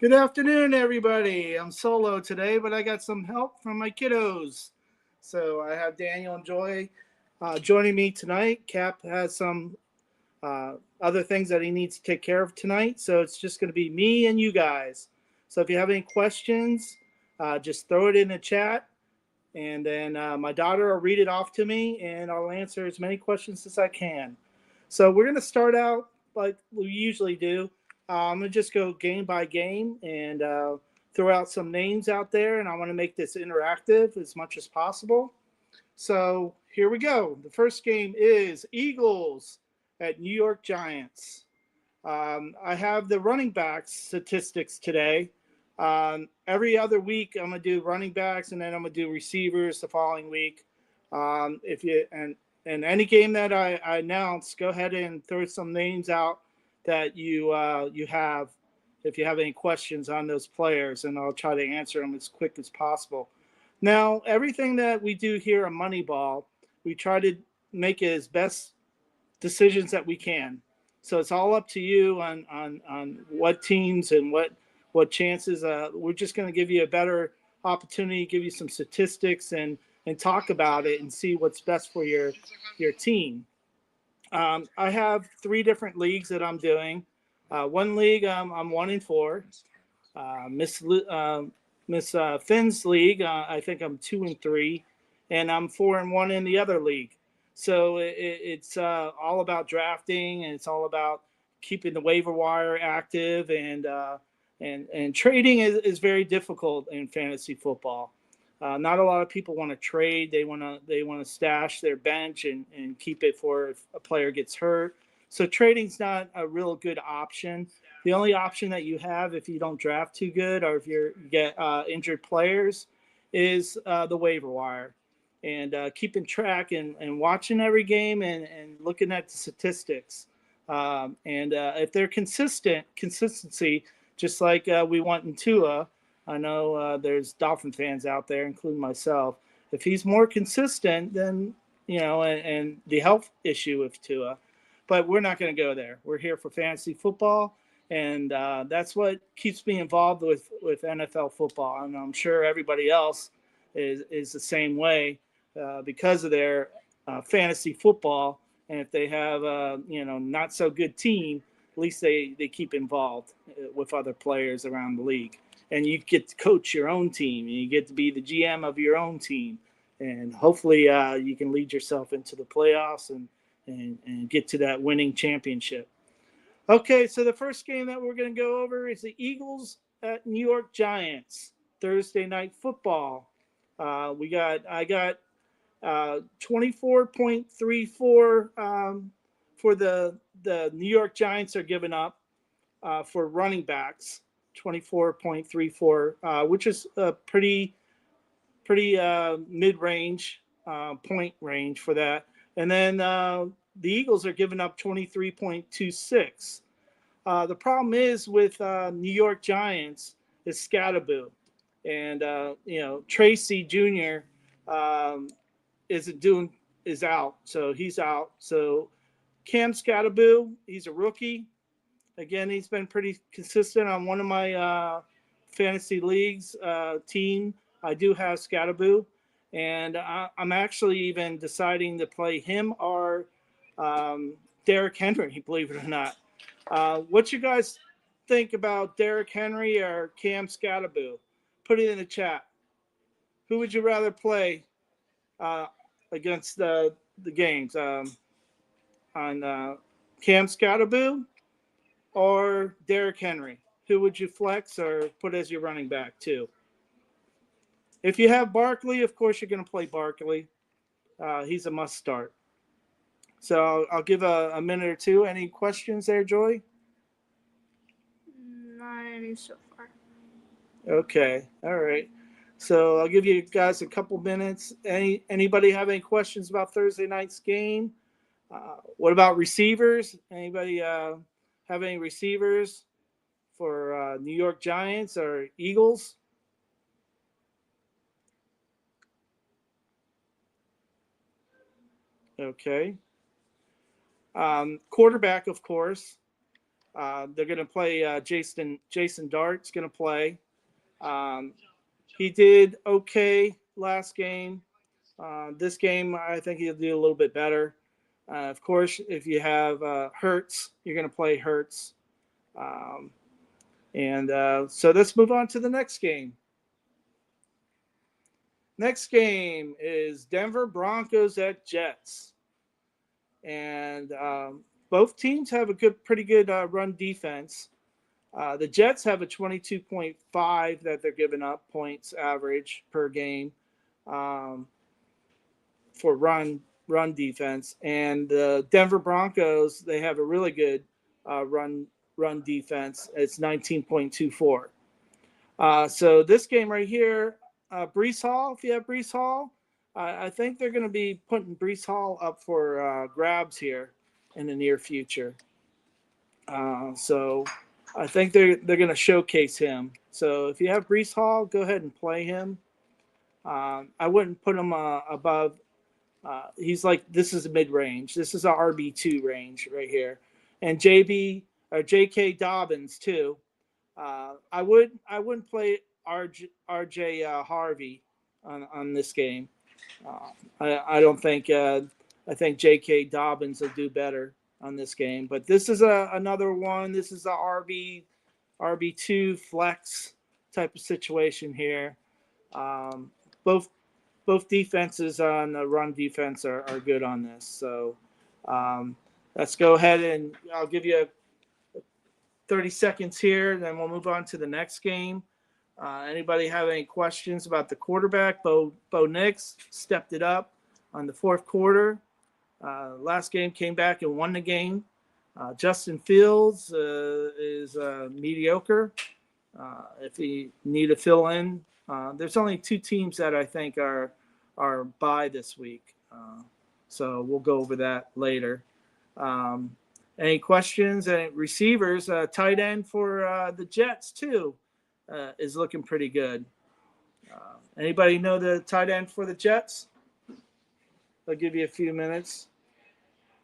Good afternoon, everybody. I'm solo today, but I got some help from my kiddos. So I have Daniel and Joy joining me tonight. Cap has some other things that he needs to take care of tonight. So it's just going to be me and you guys. So if you have any questions, just throw it in the chat. And then my daughter will read it off to me, and I'll answer as many questions as I can. So we're going to start out like we usually do. I'm going to just go game by game and throw out some names out there, and I want to make this interactive as much as possible. So here we go. The first game is Eagles at New York Giants. I have the running backs statistics today. Every other week, I'm gonna do running backs, and then I'm gonna do receivers the following week. If you and any game that I announce, go ahead and throw some names out that you have. If you have any questions on those players, and I'll try to answer them as quick as possible. Now, everything that we do here on Moneyball, we try to make it as best decisions that we can. So it's all up to you on what teams and what chances. We're just going to give you a better opportunity, give you some statistics, and talk about it and see what's best for your team. I have three different leagues that I'm doing. One league I'm 1-4. Miss Phins league, I think I'm 2-3, and I'm 4-1 in the other league. So it's all about drafting, and it's all about keeping the waiver wire active, and trading is very difficult in fantasy football. Not a lot of people want to trade. They want to stash their bench and keep it for if a player gets hurt. So trading's not a real good option. The only option that you have if you don't draft too good or if you get injured players is the waiver wire. And keeping track and watching every game and looking at the statistics. And if they're consistency, just like we want in Tua, I know there's Dolphin fans out there, including myself. If he's more consistent, then, and the health issue with Tua. But we're not going to go there. We're here for fantasy football, and that's what keeps me involved with NFL football. And I'm sure everybody else is the same way because of their fantasy football. And if they have a not so good team, at least they keep involved with other players around the league. And you get to coach your own team, and you get to be the GM of your own team, and hopefully you can lead yourself into the playoffs and get to that winning championship. Okay, so the first game that we're going to go over is the Eagles at New York Giants, Thursday night football. I got 24.34 for the New York Giants are giving up for running backs, 24.34, which is a pretty mid range point range for that. And then the Eagles are giving up 23.26. The problem is with New York Giants is Scatterboo, and Tracy Jr. Isn't doing is out, so he's out. So Cam Scatterboo, he's a rookie. Again, he's been pretty consistent on one of my fantasy leagues team. I do have Scatterboo, and I'm actually even deciding to play him or Derrick Henry, believe it or not. What you guys think about Derrick Henry or Cam Scatterboo? Put it in the chat. Who would you rather play uh, against the games on Cam Scatterboo or Derrick Henry? Who would you flex or put as your running back too? If you have Barkley, of course you're going to play Barkley. He's a must start. So I'll give a minute or two. Any questions there, Joy? Not any so far. Okay, all right. So I'll give you guys a couple minutes. Anybody have any questions about Thursday night's game? What about receivers? Anybody have any receivers for New York Giants or Eagles? Okay. Quarterback, of course. They're going to play Jason Dart's going to play. Um, he did okay last game. This game, I think he'll do a little bit better. Of course, if you have Hurts, you're going to play Hurts. Um, so let's move on to the next game. Next game is Denver Broncos at Jets. And both teams have a pretty good run defense. The Jets have a 22.5 that they're giving up points average per game for run defense, and the Denver Broncos, they have a really good run defense. It's 19.24. So this game right here, Breece Hall. If you have Breece Hall, I think they're going to be putting Breece Hall up for grabs here in the near future. So I think they're going to showcase him. So if you have Breece Hall, go ahead and play him. I wouldn't put him above. He's like, this is a mid range. This is a RB2 range right here, and J.K. Dobbins too. I wouldn't play R.J. Harvey on this game. I don't think. I think J.K. Dobbins will do better on this game. But this is another one. This is a RB2 flex type of situation here. Both defenses on the run defense are good on this. So let's go ahead and I'll give you 30 seconds here, and then we'll move on to the next game. Anybody have any questions about the quarterback? Bo Nix stepped it up on the fourth quarter. Last game came back and won the game. Justin Fields is mediocre. If you need to fill in, there's only two teams that I think are bye this week. So we'll go over that later. Any questions? Any receivers? Tight end for the Jets too is looking pretty good. Anybody know the tight end for the Jets? I'll give you a few minutes.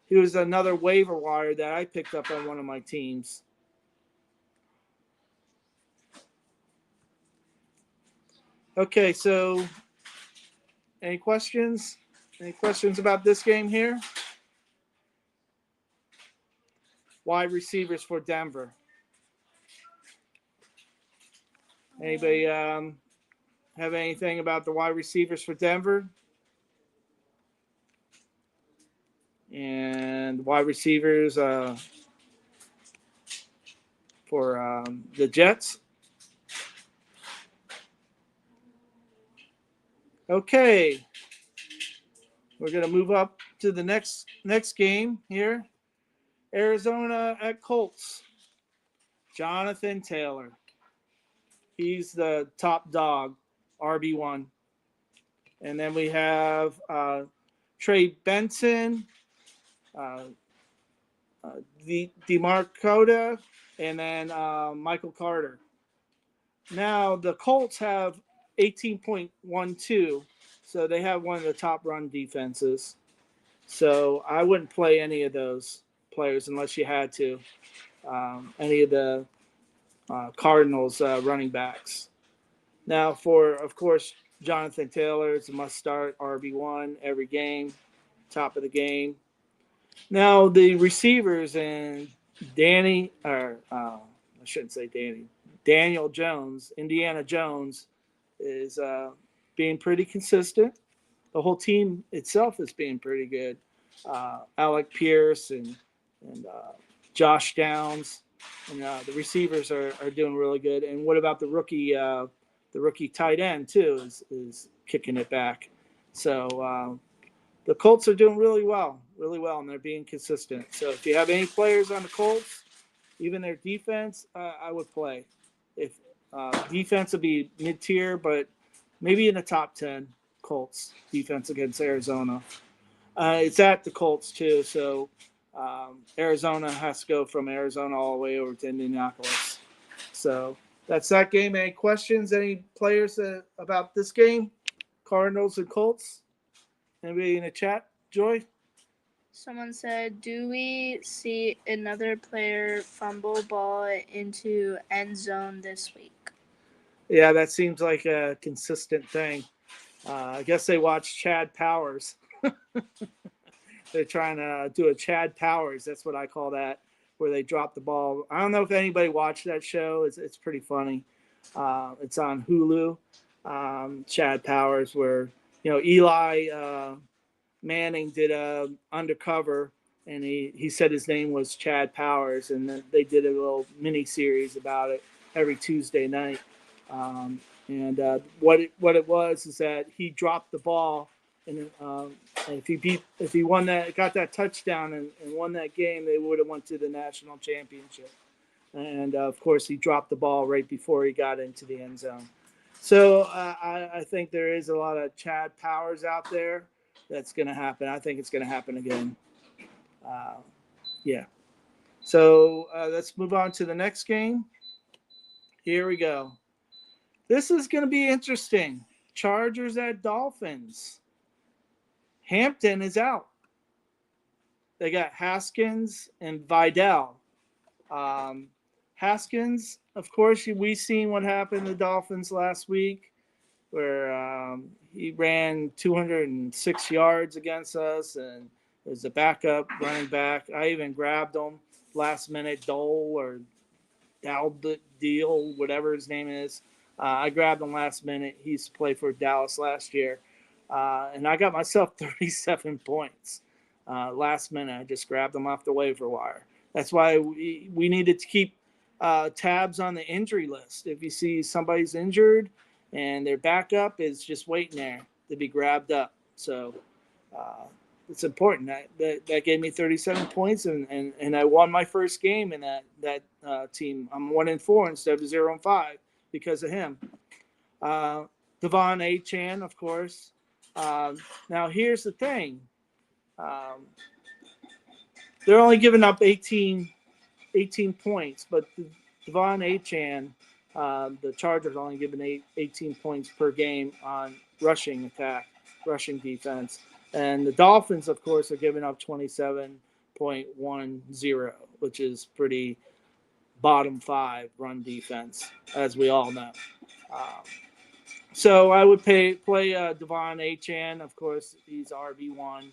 He was another waiver wire that I picked up on one of my teams. Okay, so any questions? Any questions about this game here? Wide receivers for Denver. Anybody have anything about the wide receivers for Denver? And wide receivers for the Jets? Okay. We're going to move up to the next game here. Arizona at Colts. Jonathan Taylor. He's the top dog, RB1. And then we have Trey Benson, DeMarcota, and then Michael Carter. Now, the Colts have 18.12, so they have one of the top run defenses. So I wouldn't play any of those players unless you had to. Any of the Cardinals running backs. Now, of course, Jonathan Taylor is a must-start RB1 every game, top of the game. Now, the receivers and Daniel Jones, Indiana Jones, is being pretty consistent. The whole team itself is being pretty good. Alec Pierce and Josh Downs, and the receivers are doing really good. And what about the rookie tight end too is kicking it back. So the Colts are doing really well, and they're being consistent. So if you have any players on the Colts, even their defense, I would play. If defense would be mid-tier, but maybe in the top 10, Colts defense against Arizona. It's at the Colts too, so Arizona has to go from Arizona all the way over to Indianapolis. So that's that game. Any questions? Any players about this game? Cardinals and Colts? Anybody in the chat? Joy? Someone said, "Do we see another player fumble ball into end zone this week?" Yeah, that seems like a consistent thing. I guess they watch Chad Powers. They're trying to do a Chad Powers. That's what I call that, where they drop the ball. I don't know if anybody watched that show. It's pretty funny. It's on Hulu. Chad Powers, where Eli Manning did a undercover, and he said his name was Chad Powers, and then they did a little mini series about it every Tuesday night. And what it was is that he dropped the ball, and if he won that, got that touchdown and won that game, they would have went to the national championship. And of course, he dropped the ball right before he got into the end zone. So I think there is a lot of Chad Powers out there. That's going to happen. I think it's going to happen again. Uh, yeah. So let's move on to the next game. Here we go. This is going to be interesting. Chargers at Dolphins. Hampton is out. They got Haskins and Vidal. Um, Haskins, of course, we seen what happened to the Dolphins last week, where he ran 206 yards against us, and was a backup running back. I even grabbed him last minute, Dole or Deal, whatever his name is. I grabbed him last minute. He used to play for Dallas last year. And I got myself 37 points last minute. I just grabbed him off the waiver wire. That's why we needed to keep tabs on the injury list. If you see somebody's injured and their backup is just waiting there to be grabbed up. So uh, it's important. That gave me 37 points, and I won my first game in that team. I'm 1-4 instead of 0-5 because of him. Uh, Devon Achan, of course. Now here's the thing. Um, they're only giving up 18 points, but Devon Achan, the Chargers only giving 18 points per game on rushing attack, rushing defense. And the Dolphins, of course, are giving up 27.10, which is pretty bottom five run defense, as we all know. Um, so I would play Devon Achan. Of course, he's RB1.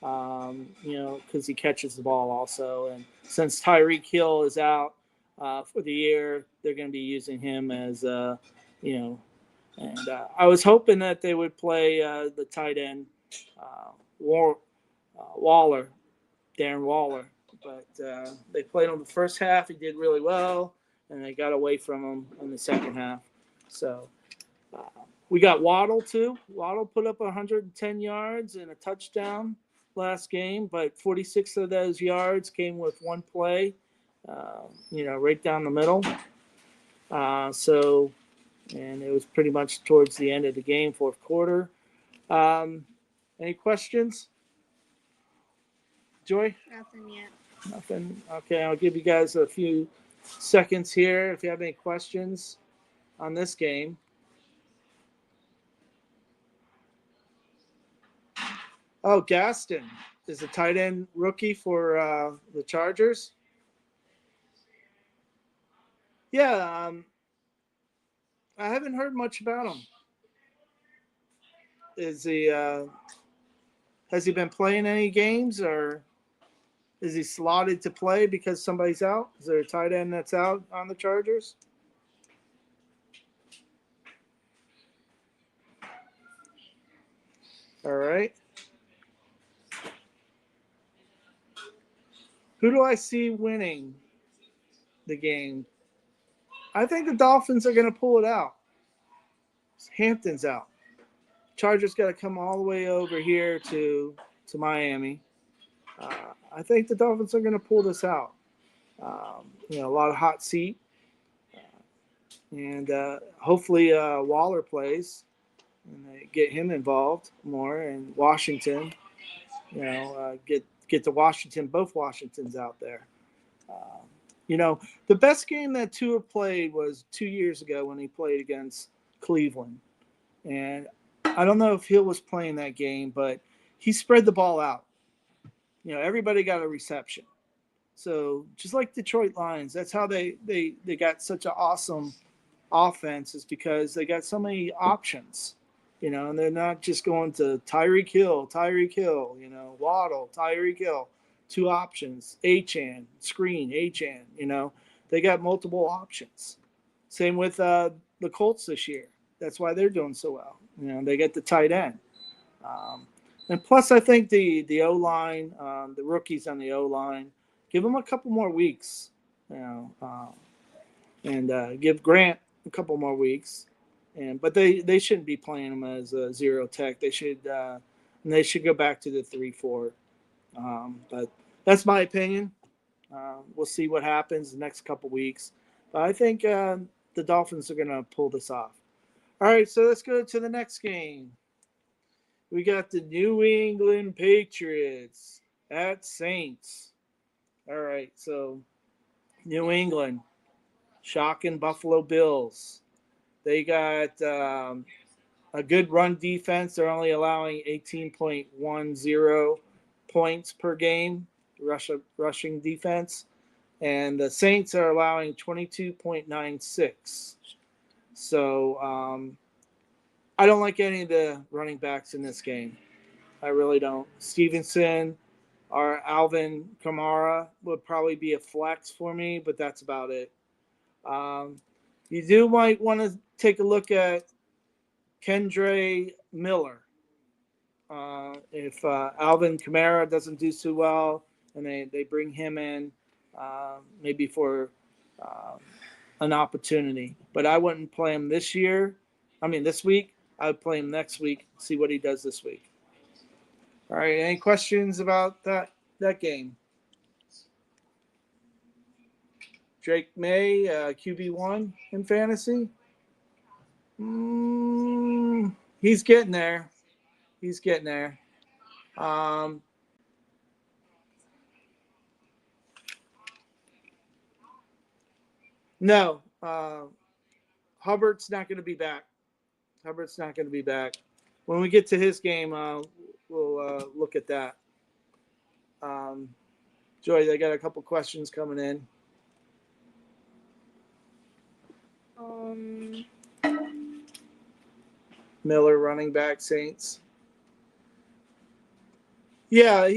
Because he catches the ball also. And since Tyreek Hill is out for the year, they're going to be using him as, you know, and I was hoping that they would play the tight end, uh, Waller, Darren Waller. But they played him the first half. He did really well, and they got away from him in the second half. So uh, we got Waddle too. Waddle put up 110 yards and a touchdown last game, but 46 of those yards came with one play, right down the middle. And it was pretty much towards the end of the game, fourth quarter. Um, any questions, Joy? Nothing yet. Nothing. Okay, I'll give you guys a few seconds here if you have any questions on this game. Oh, Gaston is a tight end rookie for the Chargers. Yeah, I haven't heard much about him. Is he has he been playing any games, or is he slotted to play because somebody's out? Is there a tight end that's out on the Chargers? All right. Who do I see winning the game? I think the Dolphins are going to pull it out. Hampton's out. Chargers got to come all the way over here to Miami. I think the Dolphins are going to pull this out. A lot of hot seat, and hopefully Waller plays and they get him involved more. And Washington, get to Washington, both Washingtons out there. The best game that Tua played was 2 years ago when he played against Cleveland, and I don't know if Hill was playing that game, but he spread the ball out. everybody got a reception. So just like Detroit Lions, that's how they got such an awesome offense, is because they got so many options. And they're not just going to Tyreek Hill, Waddle, Tyreek Hill, two options, Achan, screen, Achan, they got multiple options. Same with the Colts this year. That's why they're doing so well. They get the tight end. Um, and plus, I think the O line, the rookies on the O line, give them a couple more weeks, and give Grant a couple more weeks. But they shouldn't be playing him as a zero tech. They should go back to the 3-4. But that's my opinion. We'll see what happens the next couple weeks. But I think the Dolphins are going to pull this off. All right, so let's go to the next game. We got the New England Patriots at Saints. All right, so New England shocking Buffalo Bills. They got a good run defense. They're only allowing 18.10 points per game, rushing defense. And the Saints are allowing 22.96. So I don't like any of the running backs in this game. I really don't. Stevenson or Alvin Kamara would probably be a flex for me, but that's about it. You might want to take a look at Kendre Miller. If Alvin Kamara doesn't do too well, and they bring him in, maybe for an opportunity. But I wouldn't play him this week. I would play him next week, see what he does this week. All right, any questions about that game? Drake May, QB1 in fantasy? He's getting there. No, Hubbard's not going to be back. When we get to his game, we'll look at that. Joy, they got a couple questions coming in. Miller, running back, Saints. Yeah,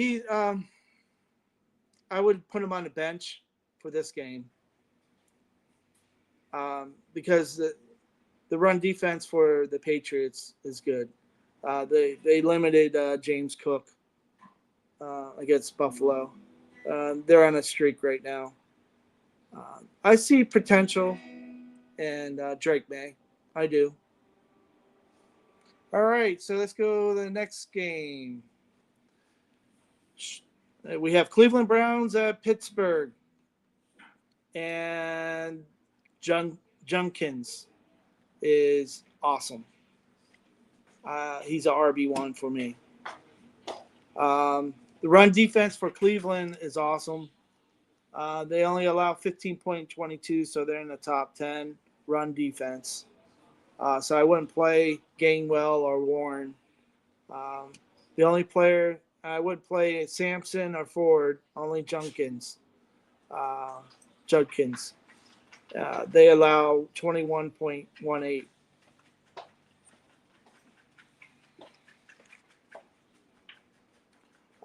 I would put him on the bench for this game, because the run defense for the Patriots is good. They limited James Cook against Buffalo. They're on a streak right now. I see potential in Drake May. I do. All right, so let's go to the next game. We have Cleveland Browns at Pittsburgh. And Junkins is awesome. He's a RB1 for me. The run defense for Cleveland is awesome. They only allow 15.22, so they're in the top 10 run defense. So I wouldn't play Gainwell or Warren. The only player I would play is Sampson or Ford, only Judkins. They allow 21.18.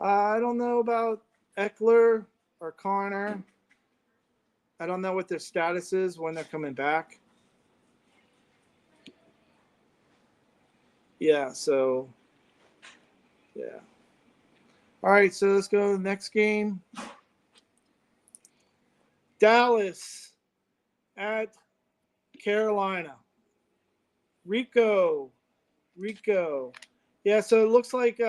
I don't know about Eckler or Connor. I don't know what their status is when they're coming back. Yeah, so, yeah. All right, so let's go to the next game. Dallas at Carolina. Rico. Yeah, so it looks like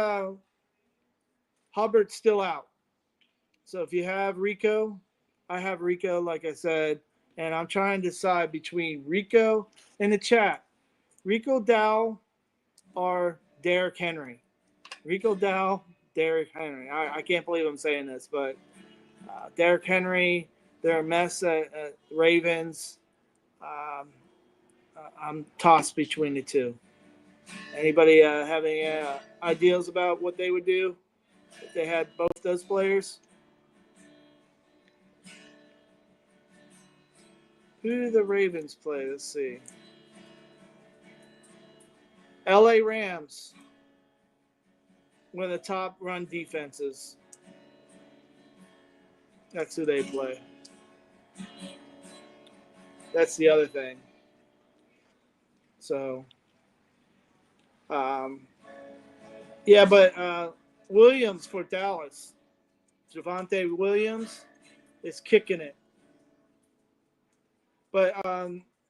Hubbard's still out. So if you have Rico, I have Rico, like I said, and I'm trying to decide between Rico in the chat. Rico Dow or Derrick Henry. Rico Dow, Derrick Henry. I can't believe I'm saying this, but Derrick Henry, they're a mess at Ravens. I'm tossed between the two. Anybody have any ideas about what they would do? if they had both those players. Who do the Ravens play? Let's see. LA Rams, one of the top run defenses. That's who they play. That's the other thing. So, yeah, but Williams for Dallas, Javonte Williams is kicking it. But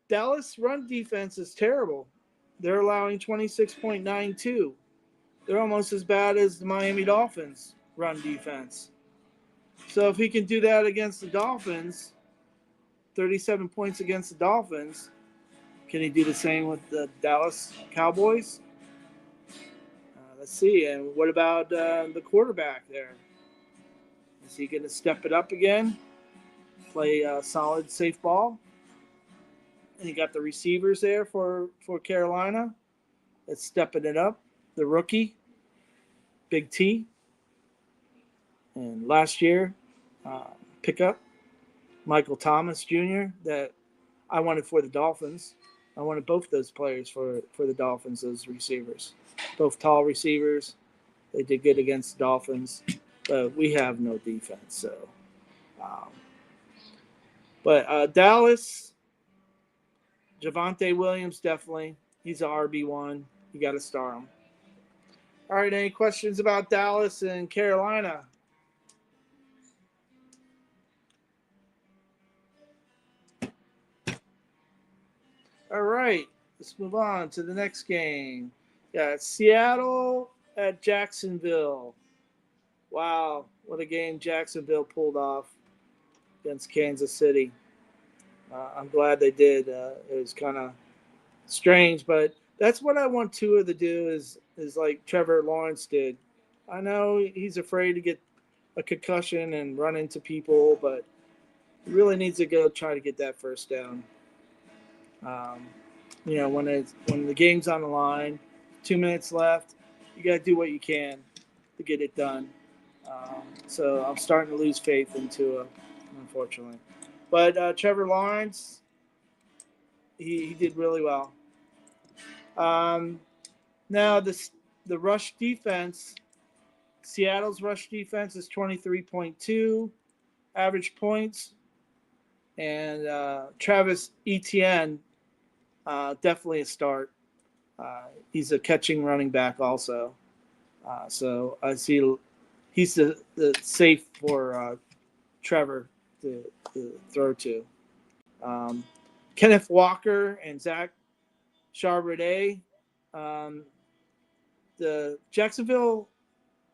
Dallas run defense is terrible. They're allowing 26.92. They're almost as bad as the Miami Dolphins run defense. So if he can do that against the Dolphins, 37 points against the Dolphins, can he do the same with the Dallas Cowboys? Let's see. And what about the quarterback there? Is he going to step it up again? Play solid, safe ball? And you got the receivers there for Carolina that's stepping it up. The rookie, Big T. And last year, pickup, Michael Thomas Jr., that I wanted for the Dolphins. I wanted both those players for the Dolphins, those receivers. Both tall receivers. They did good against the Dolphins. But we have no defense. So, but Dallas, Javonte Williams, definitely. He's an RB1. You got to start him. All right, any questions about Dallas and Carolina? All right, let's move on to the next game. Yeah, Seattle at Jacksonville. Wow, what a game Jacksonville pulled off against Kansas City. I'm glad they did. It was kind of strange, but that's what I want Tua to do is like Trevor Lawrence did. I know he's afraid to get a concussion and run into people, but he really needs to go try to get that first down. When the game's on the line, 2 minutes left, you got to do what you can to get it done. So I'm starting to lose faith in Tua, unfortunately. But Trevor Lawrence, he did really well. Now the rush defense, Seattle's rush defense is 23.2 average points, and Travis Etienne, definitely a start. He's a catching running back also. So I see he's the safe for Trevor to throw to. Kenneth Walker and Zach Charbonnet. The Jacksonville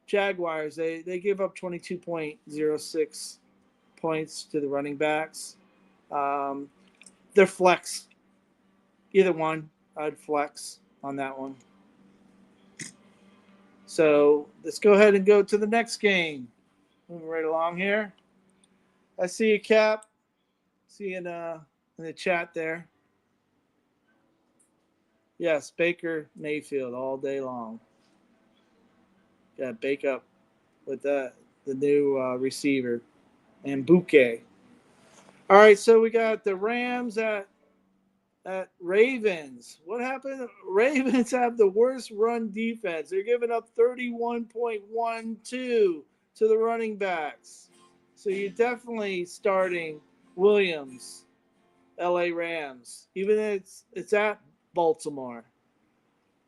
Jaguars, they give up 22.06 points to the running backs. They're flex. Either one, I'd flex on that one. So let's go ahead and go to the next game. Moving right along here. I see you, Cap. See you in the chat there. Yes, Baker Mayfield all day long. Got bake up with the new receiver and Bouquet. All right, so we got the Rams at Ravens. What happened? Ravens have the worst run defense. They're giving up 31.12 to the running backs. So you're definitely starting Williams, LA Rams, even if it's at Baltimore.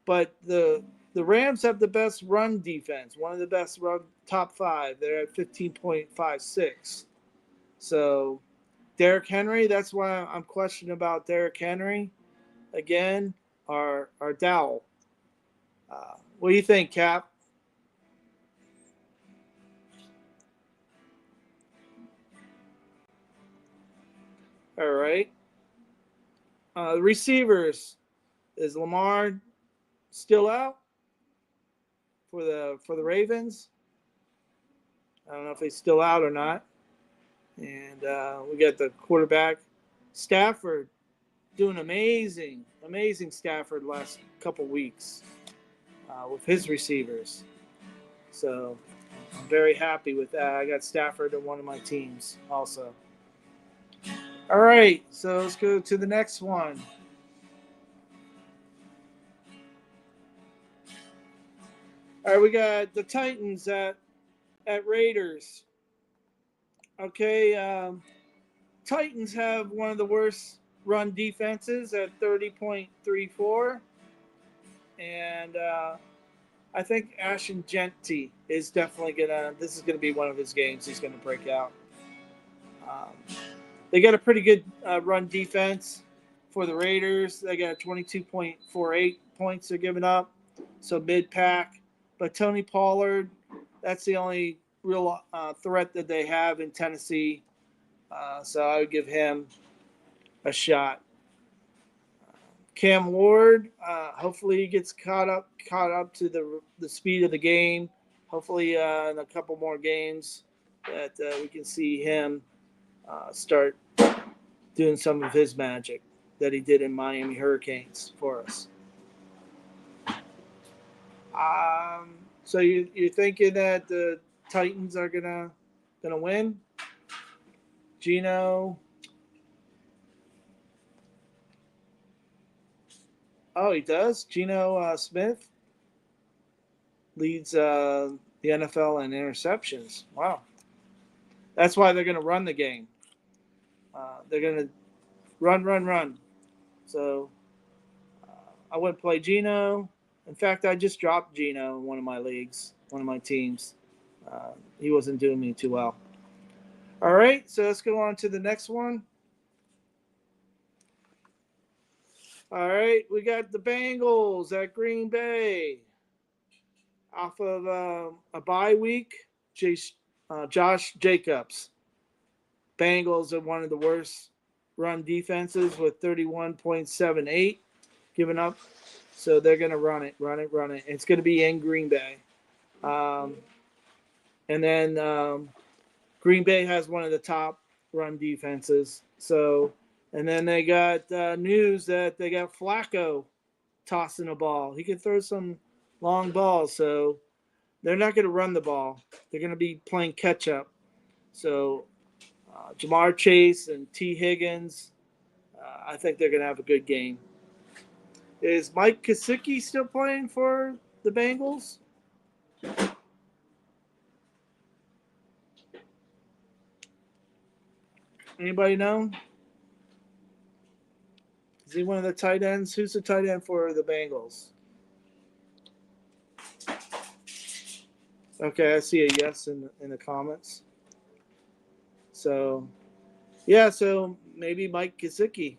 But the Rams have the best run defense, one of the best run top 5. They're at 15.56. So Derrick Henry, that's why I'm questioning about Derrick Henry again, or Dowell. What do you think, Cap? All right. The receivers, is Lamar still out for the Ravens? I don't know if he's still out or not. And we got the quarterback, Stafford, doing amazing Stafford last couple weeks with his receivers. So I'm very happy with that. I got Stafford in one of my teams also. All right, so let's go to the next one. All right, we got the Titans at Raiders. Okay, Titans have one of the worst run defenses at 30.34, and I think Ashton Genty is definitely gonna. This is gonna be one of his games. He's gonna break out. Um, they got a pretty good run defense for the Raiders. They got 22.48 points they're giving up, so mid pack. But Tony Pollard, that's the only real threat that they have in Tennessee. So I would give him a shot. Cam Ward, hopefully he gets caught up to the speed of the game. Hopefully in a couple more games that we can see him start doing some of his magic that he did in Miami Hurricanes for us. So you're thinking that the Titans are gonna win? Gino. Oh, he does. Gino Smith leads the NFL in interceptions. Wow. That's why they're going to run the game. They're going to run. So I wouldn't play Gino. In fact, I just dropped Gino in one of my leagues, one of my teams. He wasn't doing me too well. All right, so let's go on to the next one. All right, we got the Bengals at Green Bay. Off of a bye week, Josh Jacobs. Bengals are one of the worst run defenses with 31.78 given up. So they're going to run it. It's going to be in Green Bay. And then Green Bay has one of the top run defenses. So, and then they got news that they got Flacco tossing a ball. He can throw some long balls. So they're not going to run the ball. They're going to be playing catch up. So Jamar Chase and T. Higgins, I think they're going to have a good game. Is Mike Gesicki still playing for the Bengals? Anybody know? Is he one of the tight ends? Who's the tight end for the Bengals? Okay, I see a yes in the comments. So, yeah, so maybe Mike Gesicki.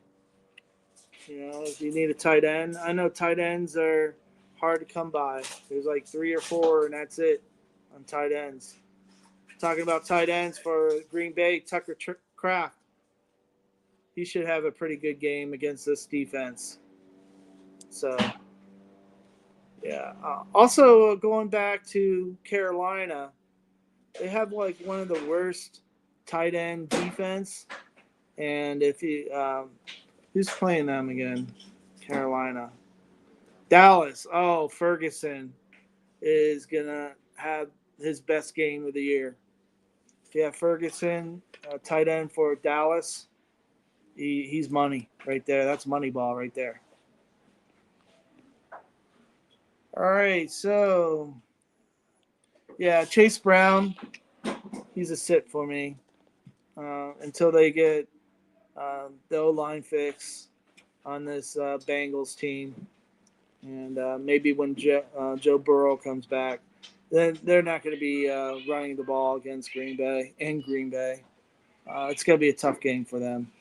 You know, if you need a tight end. I know tight ends are hard to come by. There's like 3 or 4, and that's it on tight ends. Talking about tight ends for Green Bay, Tucker Kraft. He should have a pretty good game against this defense. So, yeah. Also, going back to Carolina, they have like one of the worst tight end defense. And if you, who's playing them again? Carolina. Dallas. Oh, Ferguson is going to have his best game of the year. If you have Ferguson, tight end for Dallas, he's money right there. That's Moneyball right there. All right, so, yeah, Chase Brown, he's a sit for me until they get the O-line fix on this Bengals team. And maybe when Joe Burrow comes back, then they're not going to be running the ball against Green Bay. It's going to be a tough game for them.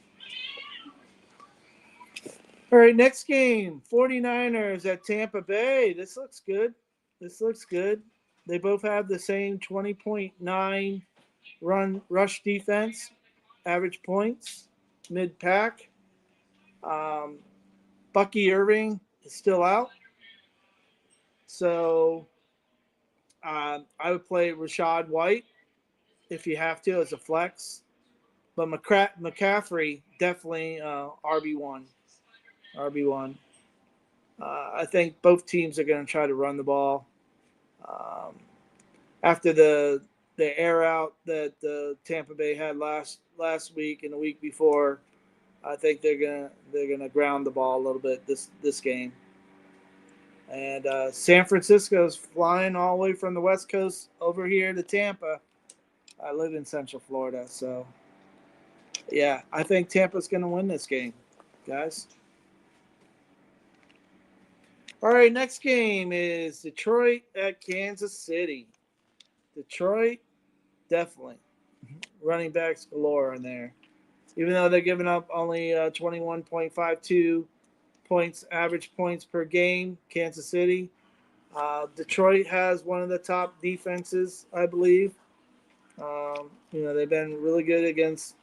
All right, next game, 49ers at Tampa Bay. This looks good. They both have the same 20.9 rush defense, average points, mid-pack. Bucky Irving is still out. So I would play Rashad White if you have to as a flex. But McCaffrey, definitely RB1. I think both teams are going to try to run the ball. after the air out that Tampa Bay had last week and the week before. I think they're gonna ground the ball a little bit this game. And San Francisco's flying all the way from the West Coast over here to Tampa. I live in Central Florida, so yeah, I think Tampa's gonna win this game, guys. All right, next game is Detroit at Kansas City. Detroit, definitely. Running backs galore in there. Even though they're giving up only 21.52 points, average points per game, Kansas City. Detroit has one of the top defenses, I believe. They've been really good against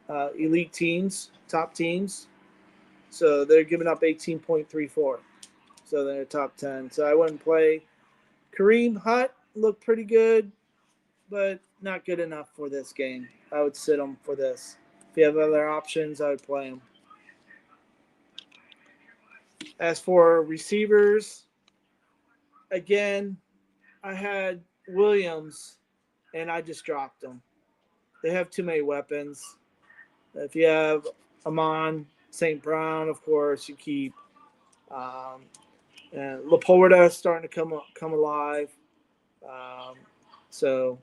elite teams, top teams. So they're giving up 18.34. So they're top 10. So I wouldn't play. Kareem Hunt looked pretty good, but not good enough for this game. I would sit him for this. If you have other options, I would play him. As for receivers, again, I had Williams, and I just dropped him. They have too many weapons. If you have Amon St. Brown, of course, you keep. And Laporta is starting to come alive. So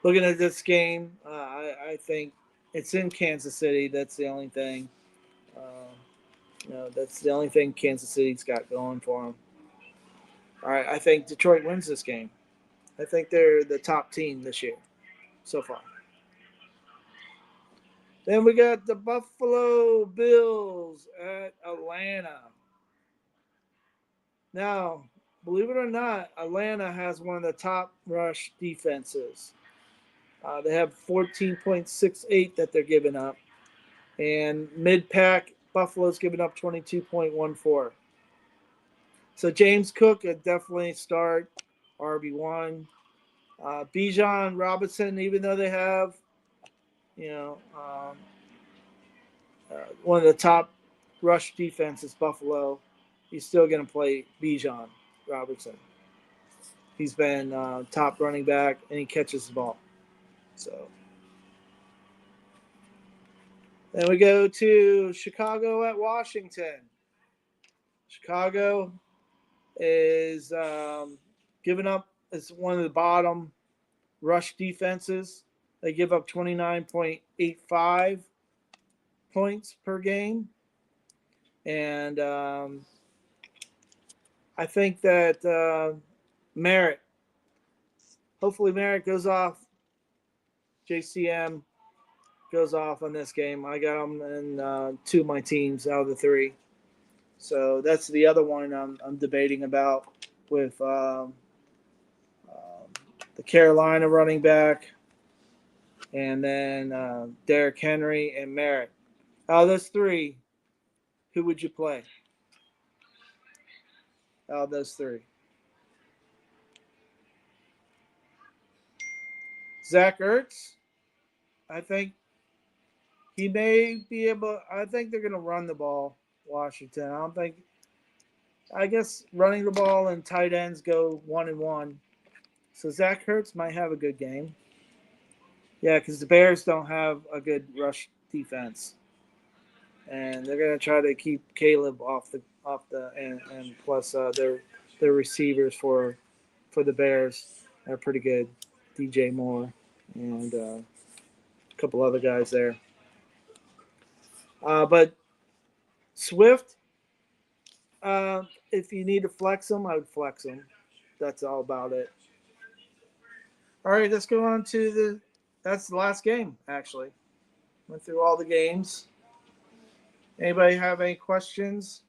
looking at this game, I think it's in Kansas City. That's the only thing. That's the only thing Kansas City's got going for them. All right, I think Detroit wins this game. I think they're the top team this year so far. Then we got the Buffalo Bills at Atlanta. Now, believe it or not, Atlanta has one of the top rush defenses. They have 14.68 that they're giving up. And mid-pack, Buffalo's giving up 22.14. So James Cook would definitely start RB1. Bijan Robinson, even though they have, one of the top rush defenses, Buffalo, he's still going to play Bijan Robinson. He's been top running back, and he catches the ball. So then we go to Chicago at Washington. Chicago is giving up as one of the bottom rush defenses. They give up 29.85 points per game. And I think that Merritt, hopefully Merritt goes off. JCM goes off on this game. I got him in two of my teams out of the three. So that's the other one I'm debating about with the Carolina running back, and then Derrick Henry and Merritt. Out of those three, who would you play? Out of those three. Zach Ertz, I think he may be able. I think they're going to run the ball, Washington. I don't think. I guess running the ball and tight ends go 1-1. So Zach Ertz might have a good game. Yeah, because the Bears don't have a good rush defense, and they're going to try to keep Caleb off the and plus their receivers for the Bears are pretty good. DJ Moore and a couple other guys there. But Swift, if you need to flex him, I would flex him. That's all about it. All right, let's go on to that's the last game, actually. Went through all the games. Anybody have any questions?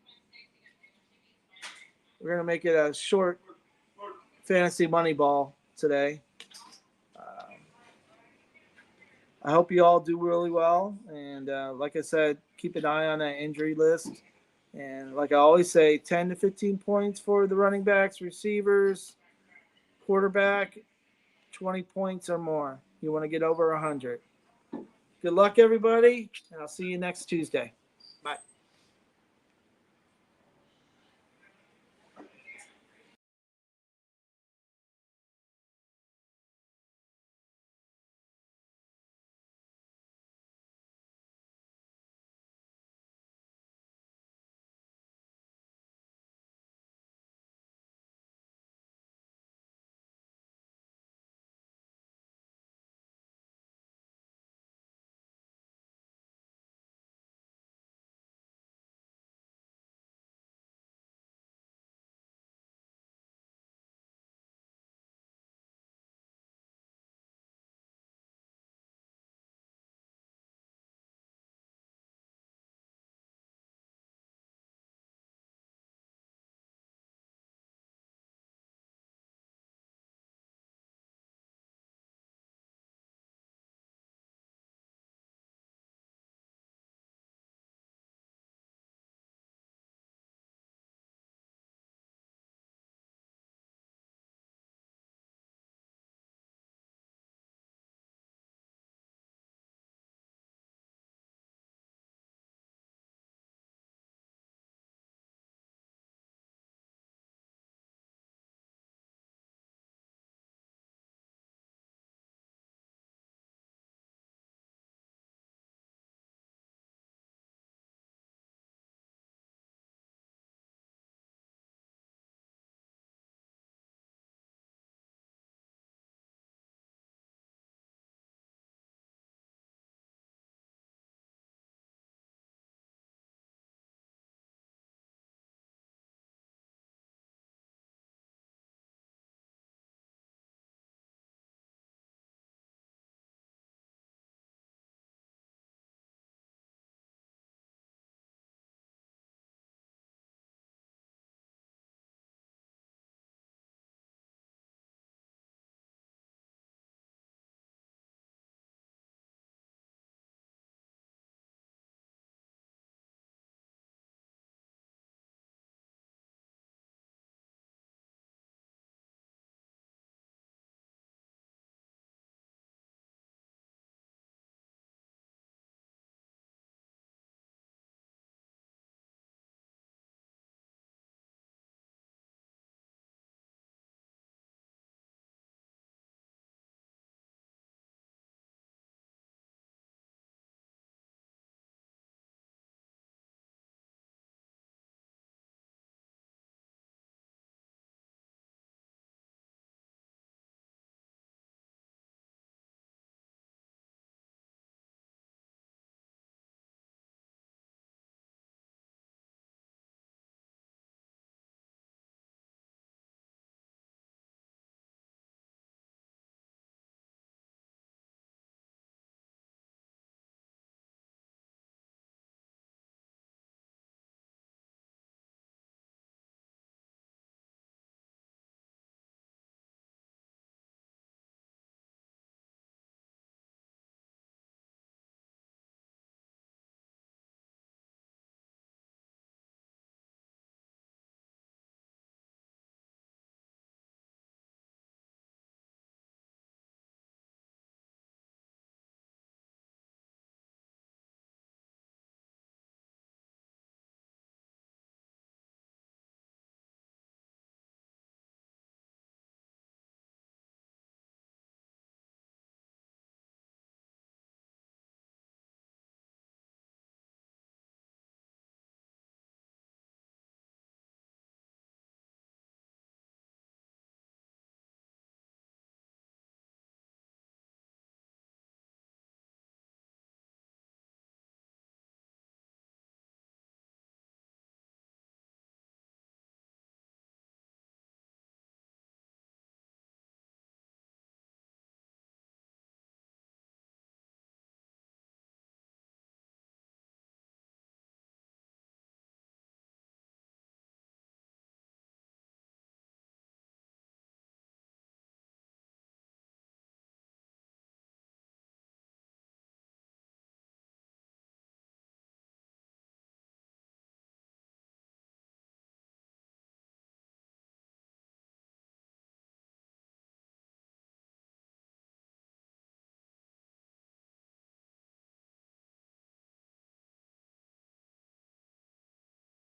We're going to make it a short fantasy Moneyball today. I hope you all do really well. And like I said, keep an eye on that injury list. And like I always say, 10 to 15 points for the running backs, receivers, quarterback, 20 points or more. You want to get over 100. Good luck, everybody, and I'll see you next Tuesday. Bye.